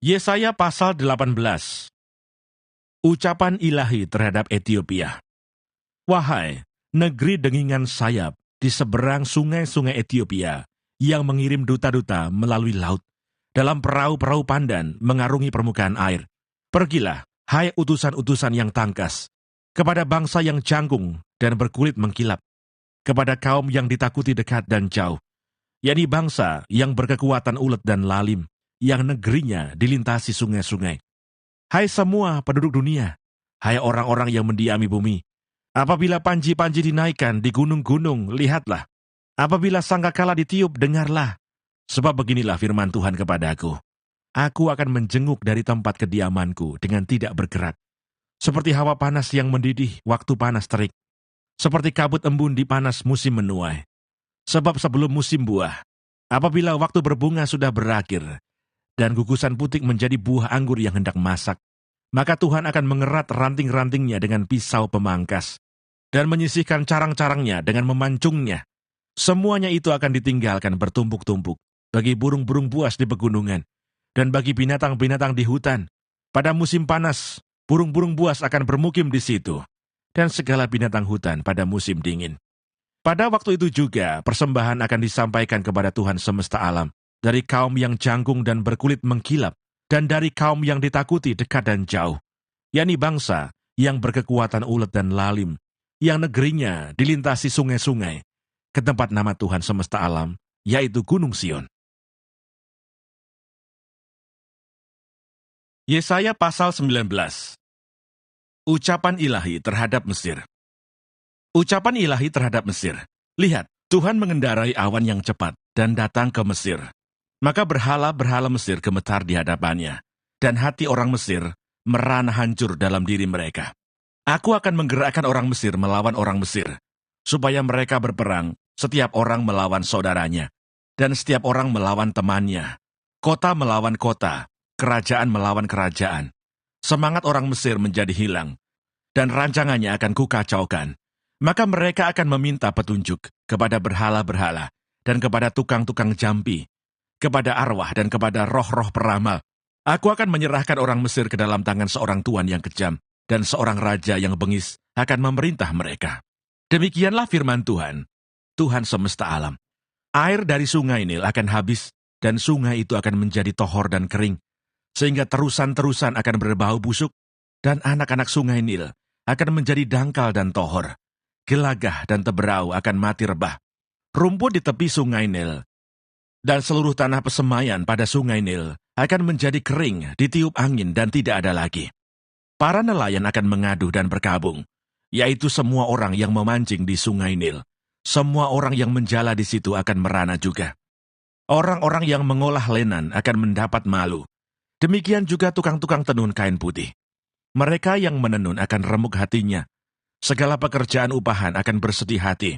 Yesaya pasal 18. Ucapan ilahi terhadap Ethiopia. Wahai negeri dengingan sayap di seberang sungai-sungai Ethiopia yang mengirim duta-duta melalui laut, dalam perahu-perahu pandan mengarungi permukaan air. Pergilah, hai utusan-utusan yang tangkas, kepada bangsa yang jangkung dan berkulit mengkilap, kepada kaum yang ditakuti dekat dan jauh, yakni bangsa yang berkekuatan ulet dan lalim, yang negerinya dilintasi sungai-sungai. Hai semua penduduk dunia, hai orang-orang yang mendiami bumi, apabila panji-panji dinaikkan di gunung-gunung, lihatlah. Apabila sangkakala ditiup, dengarlah. Sebab beginilah firman Tuhan kepadaku. Aku akan menjenguk dari tempat kediamanku dengan tidak bergerak. Seperti hawa panas yang mendidih waktu panas terik. Seperti kabut embun di panas musim menuai. Sebab sebelum musim buah, apabila waktu berbunga sudah berakhir, dan gugusan putik menjadi buah anggur yang hendak masak, maka Tuhan akan mengerat ranting-rantingnya dengan pisau pemangkas, dan menyisihkan carang-carangnya dengan memancungnya. Semuanya itu akan ditinggalkan bertumpuk-tumpuk bagi burung-burung buas di pegunungan, dan bagi binatang-binatang di hutan. Pada musim panas, burung-burung buas akan bermukim di situ, dan segala binatang hutan pada musim dingin. Pada waktu itu juga persembahan akan disampaikan kepada Tuhan semesta alam, dari kaum yang jangkung dan berkulit mengkilap, dan dari kaum yang ditakuti dekat dan jauh, yakni bangsa yang berkekuatan ulet dan lalim, yang negerinya dilintasi sungai-sungai, ke tempat nama Tuhan semesta alam, yaitu Gunung Sion. Yesaya pasal 19. Ucapan ilahi terhadap Mesir. Ucapan ilahi terhadap Mesir. Lihat, Tuhan mengendarai awan yang cepat dan datang ke Mesir. Maka berhala-berhala Mesir gemetar di hadapannya, dan hati orang Mesir merana hancur dalam diri mereka. Aku akan menggerakkan orang Mesir melawan orang Mesir, supaya mereka berperang, setiap orang melawan saudaranya, dan setiap orang melawan temannya, kota melawan kota, kerajaan melawan kerajaan. Semangat orang Mesir menjadi hilang, dan rancangannya akan kukacaukan. Maka mereka akan meminta petunjuk kepada berhala-berhala, dan kepada tukang-tukang jampi, kepada arwah dan kepada roh-roh peramal. Aku akan menyerahkan orang Mesir ke dalam tangan seorang tuan yang kejam, dan seorang raja yang bengis akan memerintah mereka. Demikianlah firman Tuhan, Tuhan semesta alam. Air dari sungai Nil akan habis, dan sungai itu akan menjadi tohor dan kering, sehingga terusan-terusan akan berbau busuk, dan anak-anak sungai Nil akan menjadi dangkal dan tohor. Gelagah dan teberau akan mati rebah. Rumput di tepi sungai Nil dan seluruh tanah pesemaian pada sungai Nil akan menjadi kering, ditiup angin dan tidak ada lagi. Para nelayan akan mengadu dan berkabung, yaitu semua orang yang memancing di sungai Nil. Semua orang yang menjala di situ akan merana juga. Orang-orang yang mengolah lenan akan mendapat malu. Demikian juga tukang-tukang tenun kain putih. Mereka yang menenun akan remuk hatinya. Segala pekerjaan upahan akan bersedih hati.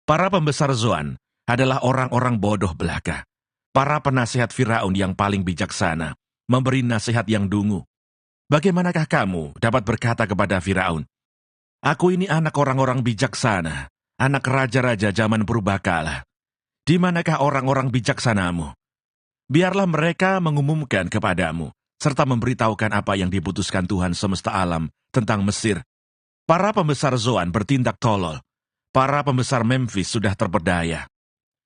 Para pembesar Zoan adalah orang-orang bodoh belaka. Para penasihat Firaun yang paling bijaksana memberi nasihat yang dungu. Bagaimanakah kamu dapat berkata kepada Firaun, "Aku ini anak orang-orang bijaksana, anak raja-raja zaman purbakala. Di manakah orang-orang bijaksanamu? Biarlah mereka mengumumkan kepadamu, serta memberitahukan apa yang diputuskan Tuhan semesta alam tentang Mesir." Para pembesar Zoan bertindak tolol. Para pembesar Memfis sudah terpedaya.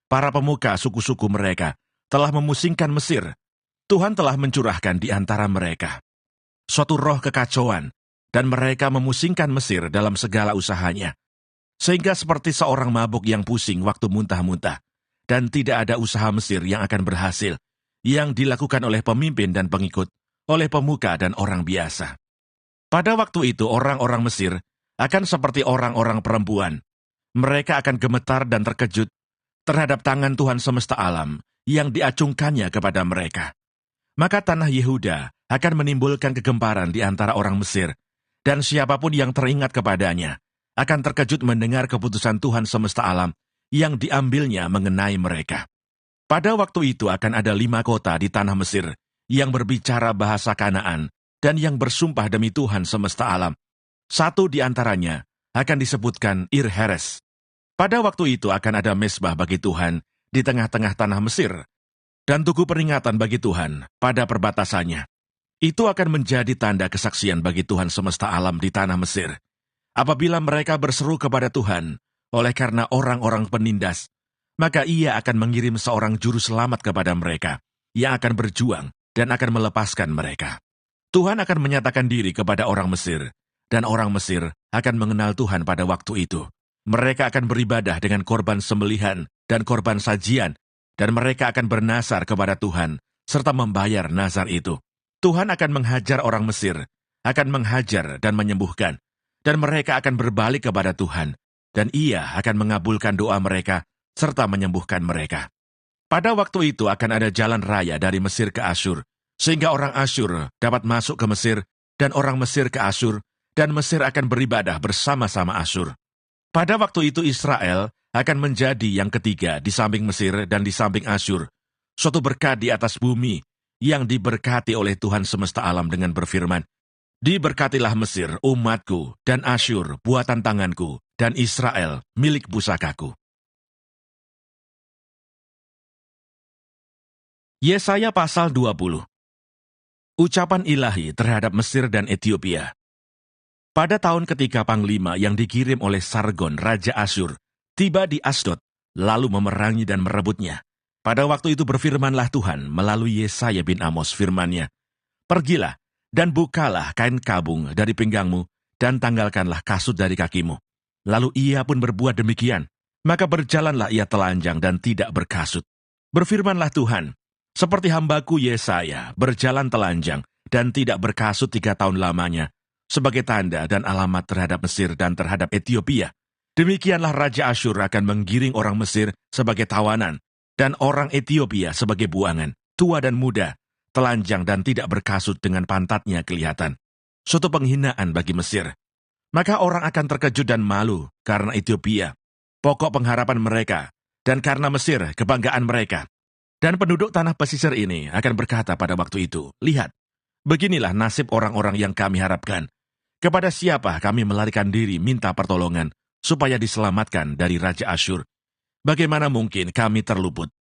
Para pemuka suku-suku mereka telah memusingkan Mesir. Tuhan telah mencurahkan di antara mereka suatu roh kekacauan, dan mereka memusingkan Mesir dalam segala usahanya. Sehingga seperti seorang mabuk yang pusing waktu muntah-muntah, dan tidak ada usaha Mesir yang akan berhasil, yang dilakukan oleh pemimpin dan pengikut, oleh pemuka dan orang biasa. Pada waktu itu orang-orang Mesir akan seperti orang-orang perempuan. Mereka akan gemetar dan terkejut terhadap tangan Tuhan semesta alam yang diacungkannya kepada mereka. Maka tanah Yehuda akan menimbulkan kegemparan di antara orang Mesir, dan siapapun yang teringat kepadanya akan terkejut mendengar keputusan Tuhan semesta alam yang diambilnya mengenai mereka. Pada waktu itu akan ada 5 kota di tanah Mesir yang berbicara bahasa Kanaan, dan yang bersumpah demi Tuhan semesta alam. Satu di antaranya akan disebutkan Ir-Heres. Pada waktu itu akan ada mesbah bagi Tuhan di tengah-tengah tanah Mesir. dan tugu peringatan bagi Tuhan pada perbatasannya. Itu akan menjadi tanda kesaksian bagi Tuhan semesta alam di tanah Mesir. Apabila mereka berseru kepada Tuhan, oleh karena orang-orang penindas, maka Ia akan mengirim seorang juru selamat kepada mereka, yang akan berjuang dan akan melepaskan mereka. Tuhan akan menyatakan diri kepada orang Mesir, dan orang Mesir akan mengenal Tuhan pada waktu itu. Mereka akan beribadah dengan korban sembelihan dan korban sajian, dan mereka akan bernazar kepada Tuhan, serta membayar nazar itu. Tuhan akan menghajar orang Mesir, akan menghajar dan menyembuhkan, dan mereka akan berbalik kepada Tuhan, dan Ia akan mengabulkan doa mereka, serta menyembuhkan mereka. Pada waktu itu akan ada jalan raya dari Mesir ke Asyur, sehingga orang Asyur dapat masuk ke Mesir, dan orang Mesir ke Asyur, dan Mesir akan beribadah bersama-sama Asyur. Pada waktu itu Israel akan menjadi yang ketiga di samping Mesir dan di samping Asyur, suatu berkat di atas bumi, yang diberkati oleh Tuhan semesta alam dengan berfirman, "Diberkatilah Mesir, umatku, dan Asyur, buatan tanganku, dan Israel, milik pusakaku." Yesaya pasal 20. Ucapan ilahi terhadap Mesir dan Etiopia. Pada tahun ketiga panglima yang dikirim oleh Sargon, Raja Asyur, tiba di Asdod, lalu memerangi dan merebutnya. Pada waktu itu berfirmanlah Tuhan melalui Yesaya bin Amos firman-Nya, "Pergilah dan bukalah kain kabung dari pinggangmu dan tanggalkanlah kasut dari kakimu." Lalu ia pun berbuat demikian. Maka berjalanlah ia telanjang dan tidak berkasut. Berfirmanlah Tuhan, "Seperti hambaku Yesaya berjalan telanjang dan tidak berkasut 3 tahun lamanya, sebagai tanda dan alamat terhadap Mesir dan terhadap Etiopia. Demikianlah Raja Asyur akan menggiring orang Mesir sebagai tawanan, dan orang Etiopia sebagai buangan, tua dan muda, telanjang dan tidak berkasut dengan pantatnya kelihatan. Suatu penghinaan bagi Mesir. Maka orang akan terkejut dan malu karena Etiopia, pokok pengharapan mereka, dan karena Mesir, kebanggaan mereka. Dan penduduk tanah pesisir ini akan berkata pada waktu itu, 'Lihat, beginilah nasib orang-orang yang kami harapkan. Kepada siapa kami melarikan diri minta pertolongan, supaya diselamatkan dari Raja Asyur? Bagaimana mungkin kami terluput?